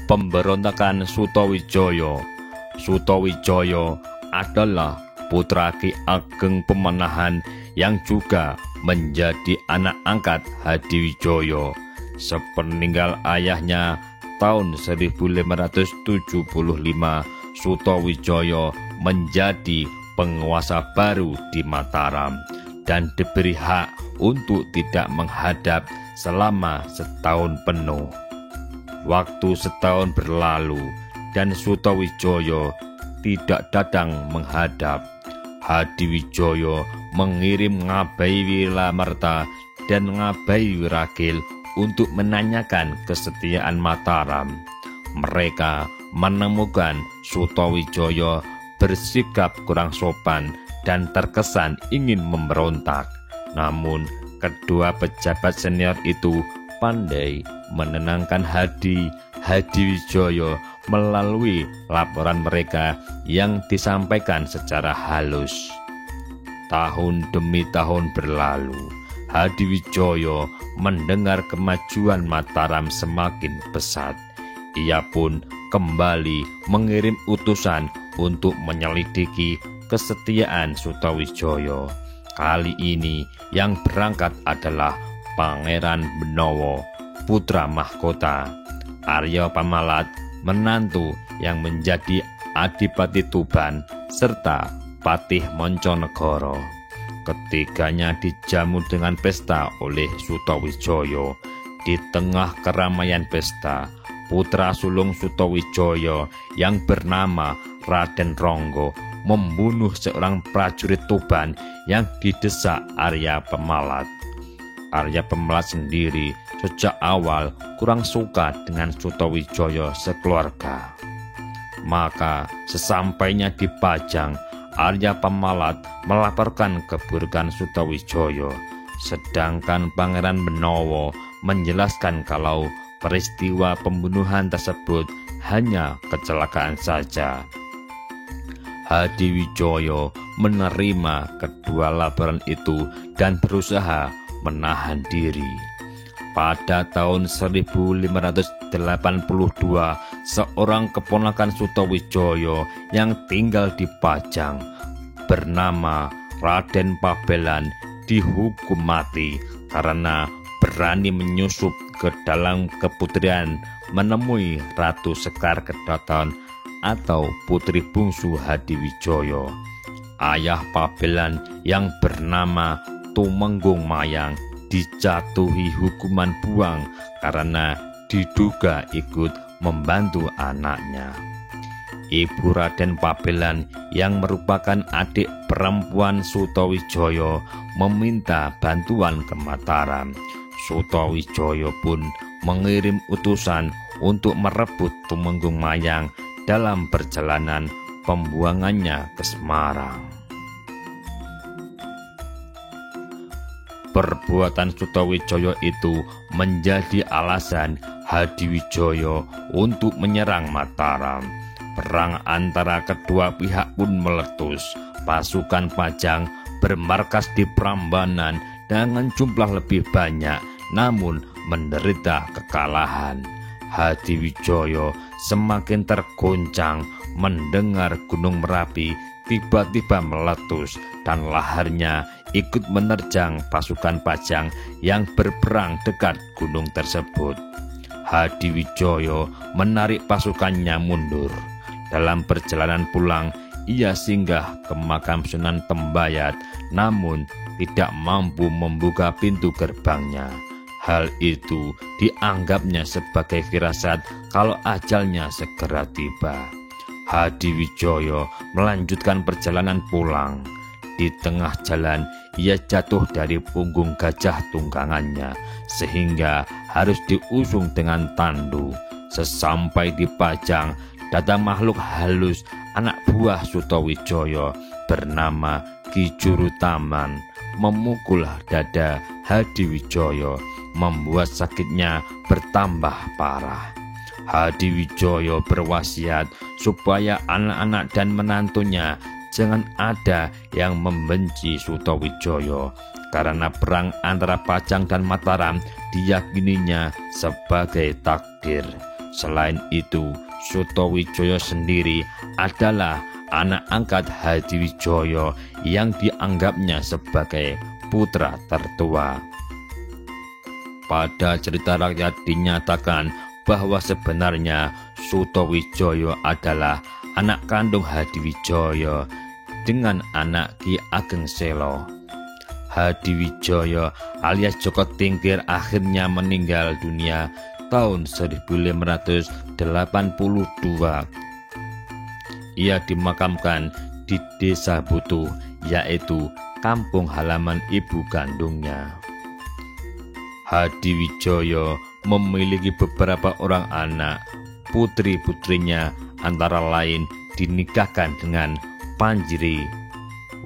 Pemberontakan Sutawijaya. Sutawijaya adalah putra Ki Ageng Pemanahan yang juga menjadi anak angkat Hadiwijaya. Sepeninggal ayahnya tahun 1575, Sutawijaya menjadi penguasa baru di Mataram dan diberi hak untuk tidak menghadap selama setahun penuh. Waktu setahun berlalu dan Sutawijaya tidak datang menghadap. Hadiwijaya mengirim Ngabai Wilamarta dan Ngabai Wiragil untuk menanyakan kesetiaan Mataram. Mereka menemukan Sutawijaya bersikap kurang sopan dan terkesan ingin memberontak. Namun kedua pejabat senior itu pandai menenangkan Hadiwijaya melalui laporan mereka yang disampaikan secara halus. Tahun demi tahun berlalu, Hadiwijaya mendengar kemajuan Mataram semakin pesat. Ia pun kembali mengirim utusan untuk menyelidiki kesetiaan Sutawijaya. Kali ini yang berangkat adalah Pangeran Benowo, putra mahkota, Arya Pamalat, menantu yang menjadi Adipati Tuban, serta Patih Monconegoro. Ketiganya dijamu dengan pesta oleh Sutawijaya. Di tengah keramaian pesta, putra sulung Sutawijaya yang bernama Raden Ronggo membunuh seorang prajurit Tuban yang didesak Arya Pamalat. Arya Pamalat sendiri sejak awal kurang suka dengan Sutawijaya sekeluarga. Maka sesampainya di Pajang, Arya Pamalat melaporkan keburukan Sutawijaya. Sedangkan Pangeran Benowo menjelaskan kalau peristiwa pembunuhan tersebut hanya kecelakaan saja. Hadiwijaya menerima kedua laporan itu dan berusaha menahan diri. Pada tahun 1582, seorang keponakan Sutawijaya yang tinggal di Pajang bernama Raden Pabelan dihukum mati karena berani menyusup ke dalam keputrian menemui Ratu Sekar Kedaton atau putri bungsu Hadiwijaya. Ayah Pabelan yang bernama Tumenggung Mayang dijatuhi hukuman buang karena diduga ikut membantu anaknya. Ibu Raden Pabelan yang merupakan adik perempuan Sutawijaya meminta bantuan ke Mataram. Sutawijaya pun mengirim utusan untuk merebut Tumenggung Mayang dalam perjalanan pembuangannya ke Semarang. Perbuatan Sutawijaya itu menjadi alasan Hadiwijaya untuk menyerang Mataram. Perang antara kedua pihak pun meletus. Pasukan Pajang bermarkas di Prambanan dengan jumlah lebih banyak, namun menderita kekalahan. Hadiwijaya semakin tergoncang mendengar Gunung Merapi tiba-tiba meletus dan laharnya ikut menerjang pasukan Pajang yang berperang dekat gunung tersebut. Hadiwijaya menarik pasukannya mundur. Dalam perjalanan pulang, ia singgah ke makam Sunan Tembayat, namun tidak mampu membuka pintu gerbangnya. Hal itu dianggapnya sebagai firasat kalau ajalnya segera tiba. Hadiwijaya melanjutkan perjalanan pulang. Di tengah jalan, ia jatuh dari punggung gajah tunggangannya, sehingga harus diusung dengan tandu. Sesampai di Pajang, datang makhluk halus anak buah Sutawijaya bernama Ki Jurutaman, memukul dada Hadiwijaya, membuat sakitnya bertambah parah. Hadiwijaya berwasiat supaya anak-anak dan menantunya jangan ada yang membenci Sutawijaya, karena perang antara Pajang dan Mataram diyakininya sebagai takdir. Selain itu, Sutowijoyo sendiri adalah anak angkat Hadiwijoyo yang dianggapnya sebagai putra tertua. Pada cerita rakyat dinyatakan bahwa sebenarnya Sutowijoyo adalah anak kandung Hadiwijoyo dengan anak Ki Ageng Selo. Hadiwijoyo alias Joko Tingkir akhirnya meninggal dunia tahun 1582. Ia dimakamkan di Desa Butuh, yaitu kampung halaman ibu kandungnya. Hadiwijoyo memiliki beberapa orang anak. Putri-putrinya antara lain dinikahkan dengan Panjri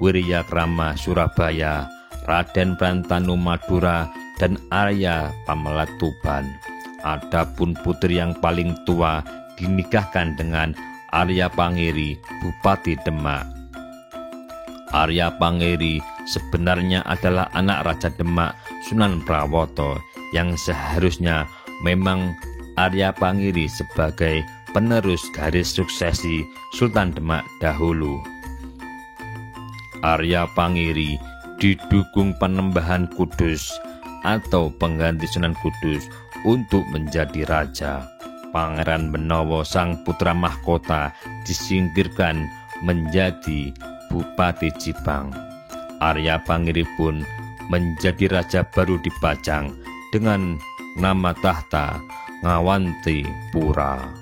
Wiryakrama Surabaya, Raden Prantanu Madura, dan Arya Pamela Tuban. Adapun putri yang paling tua dinikahkan dengan Arya Pangiri, Bupati Demak. Arya Pangiri sebenarnya adalah anak Raja Demak Sunan Prawoto yang seharusnya memang Arya Pangiri sebagai penerus garis suksesi Sultan Demak dahulu. Arya Pangiri didukung Penembahan Kudus atau pengganti Sunan Kudus untuk menjadi raja. Pangeran Benowo sang putra mahkota disingkirkan menjadi Bupati Jipang. Arya Pangiri pun menjadi raja baru di Pajang dengan nama tahta Ngawanti Pura.